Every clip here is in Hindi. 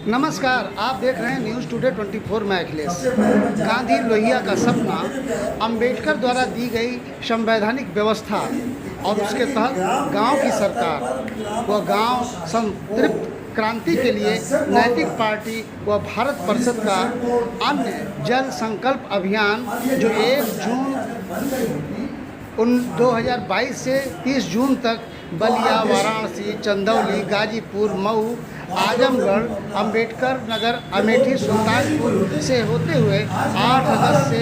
नमस्कार, आप देख रहे हैं न्यूज़ टुडे 24 में अखिलेश। गांधी लोहिया का सपना, अंबेडकर द्वारा दी गई संवैधानिक व्यवस्था और उसके तहत गांव की सरकार व गांव संतृप्त क्रांति के लिए नैतिक पार्टी व भारत परिषद का अन्य जल संकल्प अभियान जो 1 जून 2022 से 30 जून तक बलिया, वाराणसी, चंदौली, गाजीपुर, मऊ, आजमगढ़, अंबेडकर नगर, अमेठी, सुल्तानपुर से होते हुए 8 अगस्त से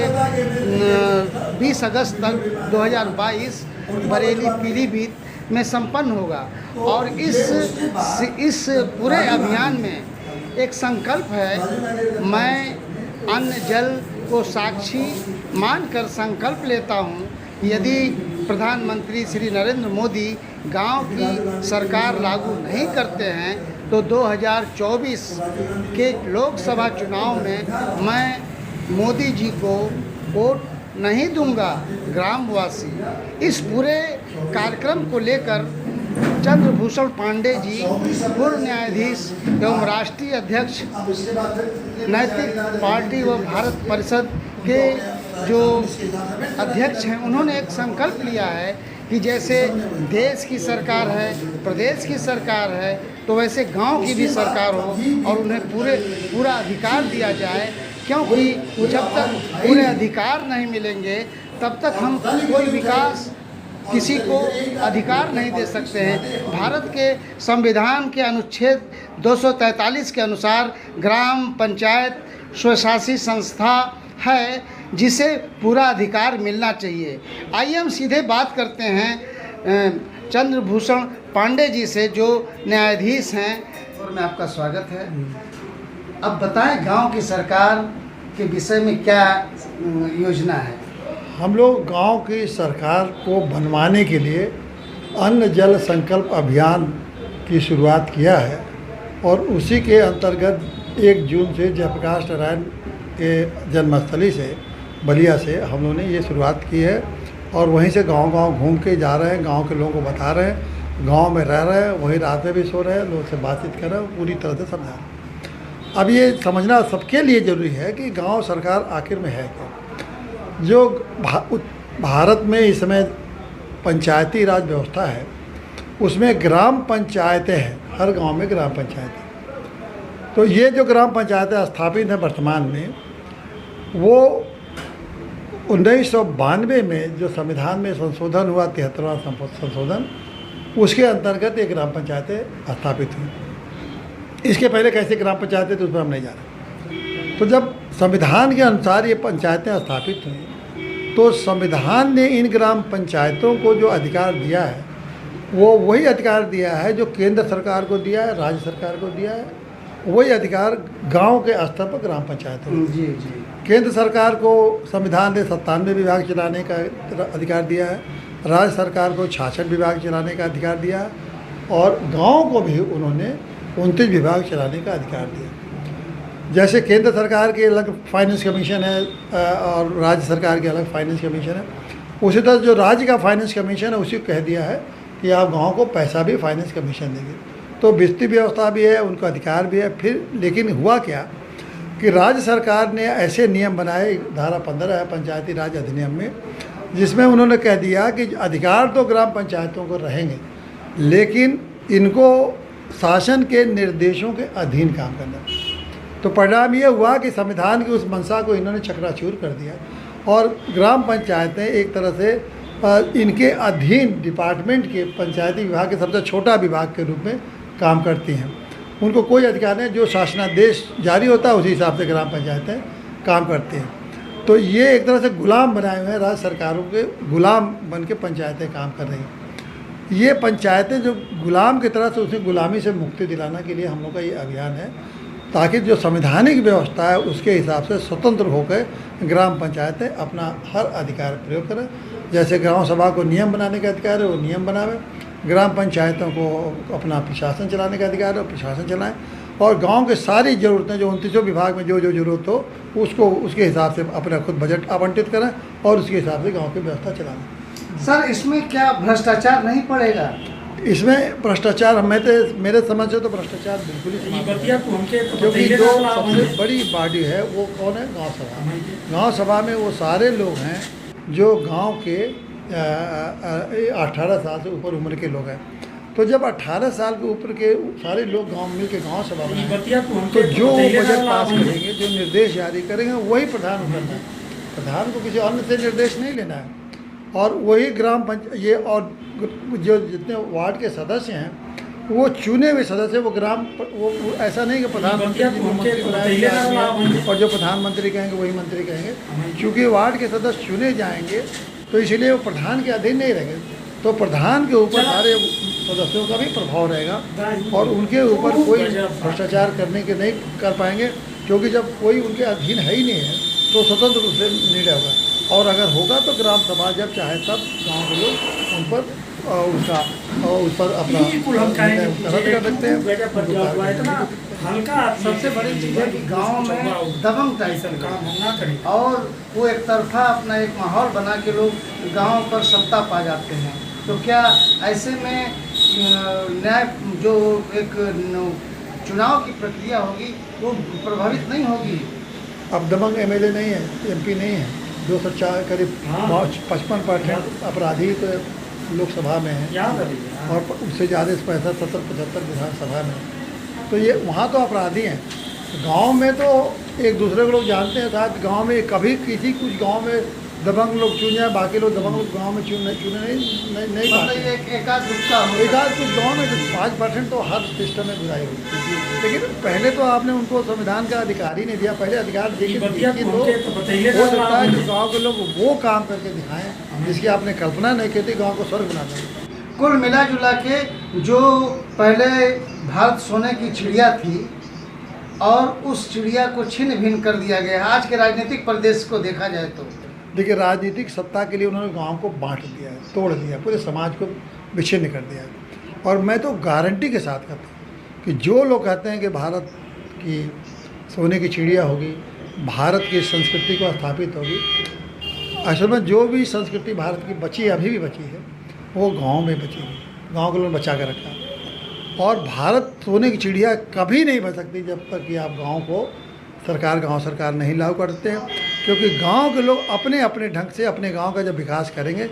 20 अगस्त तक 2022 बरेली, पीलीभीत में संपन्न होगा। और इस पूरे अभियान में एक संकल्प है। मैं अन्न जल को साक्षी मानकर संकल्प लेता हूँ, यदि प्रधानमंत्री श्री नरेंद्र मोदी गांव की सरकार लागू नहीं करते हैं तो 2024 के लोकसभा चुनाव में मैं मोदी जी को वोट नहीं दूंगा। ग्रामवासी इस पूरे कार्यक्रम को लेकर चंद्रभूषण पांडे जी, पूर्व न्यायाधीश एवं राष्ट्रीय अध्यक्ष नैतिक पार्टी व भारत परिषद के जो अध्यक्ष हैं, उन्होंने एक संकल्प लिया है कि जैसे देश की सरकार है, प्रदेश की सरकार है, तो वैसे गांव की भी सरकार हो और उन्हें पूरा अधिकार दिया जाए, क्योंकि जब तक पूरे अधिकार नहीं मिलेंगे तब तक हम कोई विकास किसी को अधिकार नहीं दे सकते हैं। भारत के संविधान के अनुच्छेद 243 के अनुसार ग्राम पंचायत स्वशासी संस्था है जिसे पूरा अधिकार मिलना चाहिए। आइए हम सीधे बात करते हैं चंद्रभूषण पांडे जी से, जो न्यायाधीश हैं। और में आपका स्वागत है। अब बताएं, गांव की सरकार के विषय में क्या योजना है? हम लोग गांव की सरकार को बनवाने के लिए अन्न जल संकल्प अभियान की शुरुआत किया है और उसी के अंतर्गत 1 जून से जयप्रकाश नारायण के जन्मस्थली से बलिया से हम लोगों ने ये शुरुआत की है और वहीं से गांव-गांव घूम के जा रहे हैं, गांव के लोगों को बता रहे हैं, गांव में रह रहे हैं, वहीं रात में भी सो रहे हैं, लोगों से बातचीत कर रहे हैं, पूरी तरह से समझा रहे हैं। अब ये समझना सबके लिए ज़रूरी है कि गांव सरकार आखिर में है क्या। जो भारत में इस समय पंचायती राज व्यवस्था है, उसमें ग्राम पंचायतें हैं, हर गांव में ग्राम पंचायतें। तो ये जो ग्राम पंचायतें स्थापित हैं वर्तमान में, वो 1992 में जो संविधान में संशोधन हुआ, 73वां संशोधन, उसके अंतर्गत ये ग्राम पंचायतें स्थापित हुई। इसके पहले कैसे ग्राम पंचायतें तो उस पर हम नहीं जा रहे। तो जब संविधान के अनुसार ये पंचायतें स्थापित हुई तो संविधान ने इन ग्राम पंचायतों को जो अधिकार दिया है वो वही अधिकार दिया है जो केंद्र सरकार को दिया है, राज्य सरकार को दिया है। वही अधिकार गांव के स्तर पर ग्राम पंचायतों को। जी जी। केंद्र सरकार को संविधान ने 97 विभाग चलाने का अधिकार दिया है, राज्य सरकार को 66 विभाग चलाने का अधिकार दिया है और गाँव को भी उन्होंने 29 विभाग चलाने का अधिकार दिया। जैसे केंद्र सरकार के अलग फाइनेंस कमीशन है और राज्य सरकार के अलग फाइनेंस कमीशन है, उसी तरह जो राज्य का फाइनेंस कमीशन है उसी को कह दिया है कि आप गांव को पैसा भी फाइनेंस कमीशन देंगे। तो वित्तीय व्यवस्था भी है, उनका अधिकार भी है। फिर लेकिन हुआ क्या कि राज्य सरकार ने ऐसे नियम बनाए, धारा 15 है पंचायती राज अधिनियम में, जिसमें उन्होंने कह दिया कि अधिकार तो ग्राम पंचायतों को रहेंगे लेकिन इनको शासन के निर्देशों के अधीन काम करना। तो परिणाम ये हुआ कि संविधान की उस मंशा को इन्होंने चकनाचूर कर दिया और ग्राम पंचायतें एक तरह से इनके अधीन डिपार्टमेंट के पंचायती विभाग के सबसे छोटा विभाग के रूप में काम करती हैं। उनको कोई अधिकार नहीं, जो शासनादेश जारी होता है उसी हिसाब से ग्राम पंचायतें काम करती हैं। तो ये एक तरह से गुलाम बनाए हुए हैं, राज्य सरकारों के गुलाम बन के पंचायतें काम कर रही हैं। ये पंचायतें जो गुलाम की तरह से उसे गुलामी से मुक्ति दिलाने के लिए हम लोग का ये अभियान है, ताकि जो संवैधानिक व्यवस्था है उसके हिसाब से स्वतंत्र होकर ग्राम पंचायतें अपना हर अधिकार प्रयोग करें। जैसे गांव सभा को नियम बनाने का अधिकार है वो नियम बनावे, ग्राम पंचायतों को अपना प्रशासन चलाने का अधिकार है प्रशासन चलाएं और गांव के सारी ज़रूरतें जो 29 विभाग में जो जो ज़रूरत हो उसको उसके हिसाब से अपना खुद बजट आवंटित करें और उसके हिसाब से गाँव की व्यवस्था चलाएं। सर, इसमें क्या भ्रष्टाचार नहीं पड़ेगा? इसमें भ्रष्टाचार मेरे समझ से तो भ्रष्टाचार बिल्कुल ही समाप्त है। क्योंकि जो सबसे बड़ी बॉडी है वो कौन है? गांव सभा। गांव सभा में वो सारे लोग हैं जो गांव के 18 साल से ऊपर उम्र के लोग हैं। तो जब 18 साल के ऊपर के सारे लोग गांव मिल के गाँव सभा बनाएं तो जो बजट पास करेंगे, जो निर्देश जारी करेंगे, वही प्रधान करना है। प्रधान को किसी अन्य से निर्देश नहीं लेना है। और वही ग्राम पंचायत ये और जो जितने वार्ड के सदस्य हैं वो चुने हुए सदस्य, वो ऐसा नहीं कि प्रधानमंत्री जी को मंत्री बनाया और जो प्रधानमंत्री कहेंगे वही मंत्री कहेंगे। क्योंकि वार्ड के सदस्य चुने जाएंगे तो इसलिए वो प्रधान के अधीन नहीं रहेंगे। तो प्रधान के ऊपर सारे सदस्यों का भी प्रभाव रहेगा और उनके ऊपर कोई भ्रष्टाचार करने के नहीं कर पाएंगे। क्योंकि जब कोई उनके अधीन है ही नहीं है तो स्वतंत्र रूप से निर्णय होगा। और अगर होगा तो ग्राम सभा जब चाहे तब गांव के लोग उन पर उस पर अपना रद्द कर सकते हैं। सबसे बड़ी चीज़ है कि गांव में दबंग टाइप का और वो एक तरफा अपना एक माहौल बना के लोग गांव पर सत्ता पा जाते हैं। तो क्या ऐसे में न्याय जो एक चुनाव की प्रक्रिया होगी वो प्रभावित नहीं होगी? अब दबंग एमएलए नहीं है, एमपी नहीं है। 204 करीब 55% अपराधी तो लोकसभा में है और उससे ज़्यादा 65-70-75 विधानसभा में। तो ये वहाँ तो अपराधी हैं। गांव में तो एक दूसरे को लोग जानते हैं। साथ गांव में कभी किसी कुछ गांव में दबंग लोग चुन जाए, बाकी लोग दबंग लोग गाँव में चुने नहीं पाते। एकाध कुछ गाँव में 5% तो हर सिस्टम में बुराई होगी। लेकिन पहले तो आपने उनको संविधान का अधिकार ही नहीं दिया। पहले अधिकार देके तो हो सकता है कि गाँव के लोग वो काम करके दिखाएं जिसकी आपने कल्पना नहीं की थी, गाँव को स्वर्ग बना दें। कुल मिला जुला के जो पहले भारत सोने की चिड़िया थी और उस चिड़िया को छिन्न भिन्न कर दिया गया। आज के राजनीतिक परिदृश्य को देखा जाए तो देखिए, राजनीतिक सत्ता के लिए उन्होंने गांव को बांट दिया है, तोड़ दिया, पूरे समाज को विच्छिन्न कर दिया है। और मैं तो गारंटी के साथ कहता हूँ कि जो लोग कहते हैं कि भारत की सोने की चिड़िया होगी, भारत की संस्कृति को स्थापित होगी, असल में जो भी संस्कृति भारत की बची है, अभी भी बची है, वो गांव में बची है। गांव के लोगों ने बचा कर रखा। और भारत सोने की चिड़िया कभी नहीं बच सकती जब तक कि आप गांव सरकार नहीं लागू करते हैं। क्योंकि गांव के लोग अपने अपने ढंग से अपने गांव का जब विकास करेंगे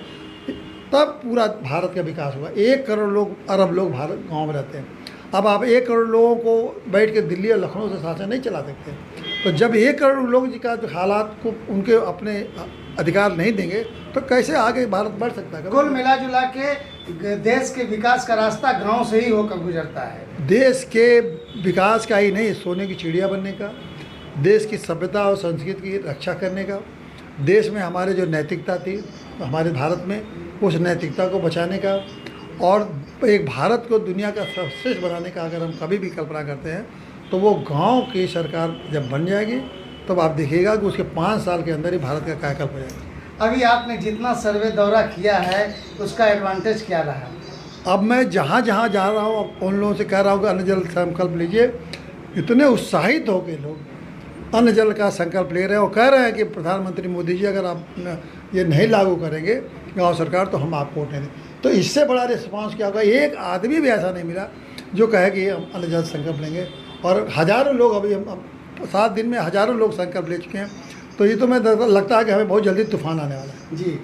तब पूरा भारत का विकास होगा। 1 करोड़ लोग, अरब लोग भारत गांव में रहते हैं। अब आप 1 करोड़ लोगों को बैठ के दिल्ली और लखनऊ से शासन नहीं चला सकते। तो जब 1 करोड़ लोग का हालात को उनके अपने अधिकार नहीं देंगे तो कैसे आगे भारत बढ़ सकता है? कुल मिला जुला के देश के विकास का रास्ता गांव से ही होकर गुजरता है। देश के विकास का ही नहीं, सोने की चिड़िया बनने का, देश की सभ्यता और संस्कृति की रक्षा करने का, देश में हमारे जो नैतिकता थी हमारे भारत में, उस नैतिकता को बचाने का और एक भारत को दुनिया का सर्वश्रेष्ठ बनाने का अगर हम कभी भी कल्पना करते हैं तो वो गांव की सरकार जब बन जाएगी तब आप देखिएगा कि उसके 5 साल के अंदर ही भारत का कायाकल्प हो जाएगा। अभी आपने जितना सर्वे दौरा किया है उसका एडवांटेज क्या रहा? अब मैं जहाँ जहाँ जा रहा हूँ उन लोगों से कह रहा हूँ कि अन्न जल संकल्प लीजिए। इतने उत्साहित हो के लोग अन्न जल का संकल्प ले रहे हैं और कह रहे हैं कि प्रधानमंत्री मोदी जी अगर आप ये नहीं लागू करेंगे गांव सरकार तो हम आपको वोट नहीं दें। तो इससे बड़ा रिस्पांस क्या होगा? एक आदमी भी ऐसा नहीं मिला जो कहे कि हम अन्न जल संकल्प लेंगे। और हज़ारों लोग अभी हम 7 दिन में हज़ारों लोग संकल्प ले चुके हैं। तो ये तो मैं लगता है कि हमें बहुत जल्दी तूफान आने वाला है। जी,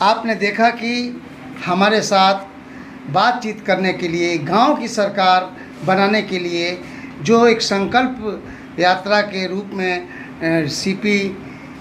आपने देखा कि हमारे साथ बातचीत करने के लिए, गांव की सरकार बनाने के लिए जो एक संकल्प यात्रा के रूप में सीपी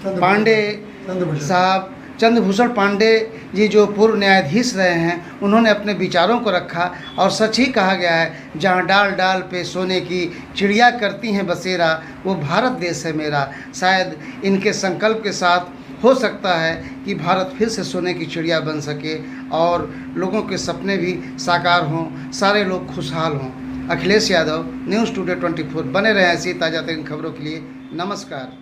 पांडे साहब, चंद्रभूषण पांडे जी जो पूर्व न्यायाधीश रहे हैं, उन्होंने अपने विचारों को रखा। और सच ही कहा गया है, जहाँ डाल डाल पे सोने की चिड़िया करती हैं बसेरा, वो भारत देश है मेरा। शायद इनके संकल्प के साथ हो सकता है कि भारत फिर से सोने की चिड़िया बन सके और लोगों के सपने भी साकार हों, सारे लोग खुशहाल हों। Akhilesh Yadav, news today 24। बने रहें ऐसी ताज़ा तरीन खबरों के लिए। नमस्कार।